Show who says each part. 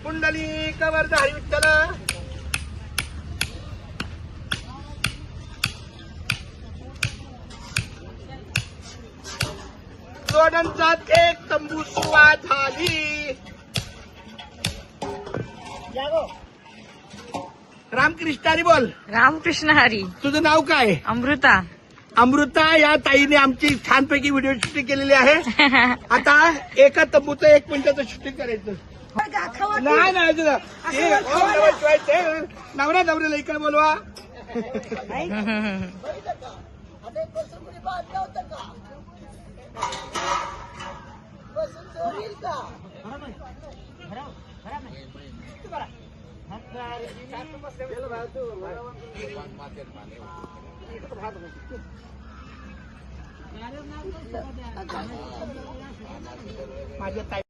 Speaker 1: पुंडलिक वरदा हरी विठ्ठल. जोडांचा एक तंबू सुवा झाली. रामकृष्ण हरी बोल.
Speaker 2: रामकृष्ण हरी.
Speaker 1: तुझं नाव काय?
Speaker 2: अमृता.
Speaker 1: अमृता या ताईने आमची छानपैकी व्हिडिओ शूटिंग केलेली आहे. आता एका तंबूचं 1 मिनिटाचं शूटिंग करायचं. नाही नाही तुझं नवरा नवऱ्याला इकडे बोलवा. माझ्या ताई